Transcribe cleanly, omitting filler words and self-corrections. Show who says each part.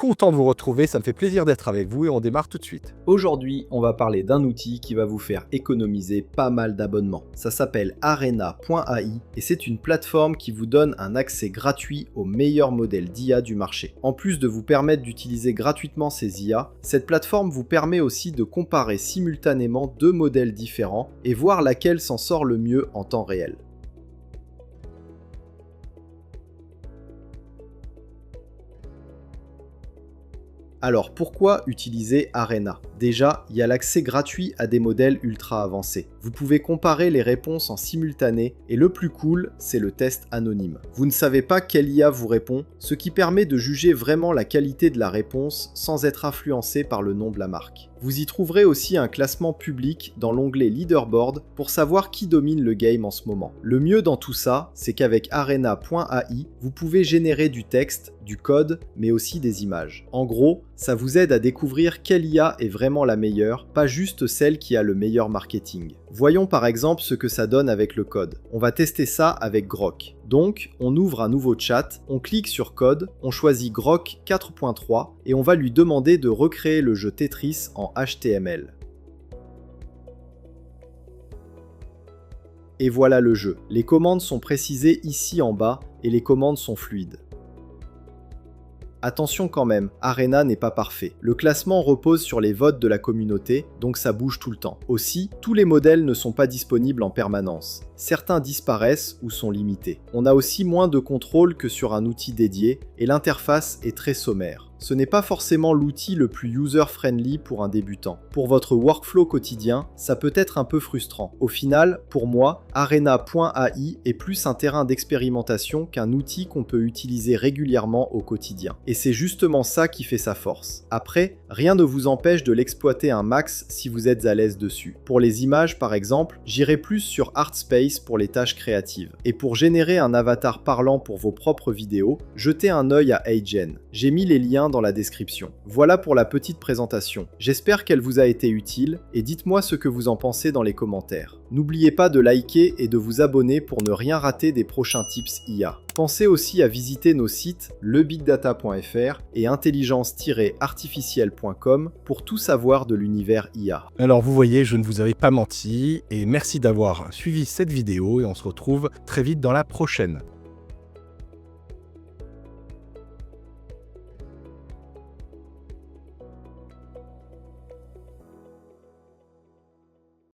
Speaker 1: content de vous retrouver, ça me fait plaisir d'être avec vous et on démarre tout de suite.
Speaker 2: Aujourd'hui, on va parler d'un outil qui va vous faire économiser pas mal d'abonnements. Ça s'appelle Arena.ai et c'est une plateforme qui vous donne un accès gratuit aux meilleurs modèles d'IA du marché. En plus de vous permettre d'utiliser gratuitement ces IA, cette plateforme vous permet aussi de comparer simultanément deux modèles différents et voir laquelle s'en sort le mieux en temps réel. Alors pourquoi utiliser Arena? Déjà, il y a l'accès gratuit à des modèles ultra avancés. Vous pouvez comparer les réponses en simultané et le plus cool, c'est le test anonyme. Vous ne savez pas quelle IA vous répond, ce qui permet de juger vraiment la qualité de la réponse sans être influencé par le nom de la marque. Vous y trouverez aussi un classement public dans l'onglet Leaderboard pour savoir qui domine le game en ce moment. Le mieux dans tout ça, c'est qu'avec Arena.ai, vous pouvez générer du texte, du code, mais aussi des images. En gros, ça vous aide à découvrir quelle IA est vraiment la meilleure, pas juste celle qui a le meilleur marketing. Voyons par exemple ce que ça donne avec le code. On va tester ça avec Grok. Donc, on ouvre un nouveau chat, on clique sur code, on choisit Grok 4.3 et on va lui demander de recréer le jeu Tetris en HTML. Et voilà le jeu. Les commandes sont précisées ici en bas et les commandes sont fluides. Attention quand même, Arena n'est pas parfait. Le classement repose sur les votes de la communauté, donc ça bouge tout le temps. Aussi, tous les modèles ne sont pas disponibles en permanence. Certains disparaissent ou sont limités. On a aussi moins de contrôle que sur un outil dédié, et l'interface est très sommaire. Ce n'est pas forcément l'outil le plus user-friendly pour un débutant. Pour votre workflow quotidien, ça peut être un peu frustrant. Au final, pour moi, Arena.ai est plus un terrain d'expérimentation qu'un outil qu'on peut utiliser régulièrement au quotidien. Et c'est justement ça qui fait sa force. Après, rien ne vous empêche de l'exploiter un max si vous êtes à l'aise dessus. Pour les images par exemple, j'irai plus sur ArtSpace pour les tâches créatives. Et pour générer un avatar parlant pour vos propres vidéos, jetez un œil à HeyGen. J'ai mis les liens dans la description. Voilà pour la petite présentation. J'espère qu'elle vous a été utile et dites-moi ce que vous en pensez dans les commentaires. N'oubliez pas de liker et de vous abonner pour ne rien rater des prochains tips IA. Pensez aussi à visiter nos sites lebigdata.fr et intelligence-artificielle.com pour tout savoir de l'univers IA.
Speaker 1: Alors vous voyez, je ne vous avais pas menti et merci d'avoir suivi cette vidéo et on se retrouve très vite dans la prochaine.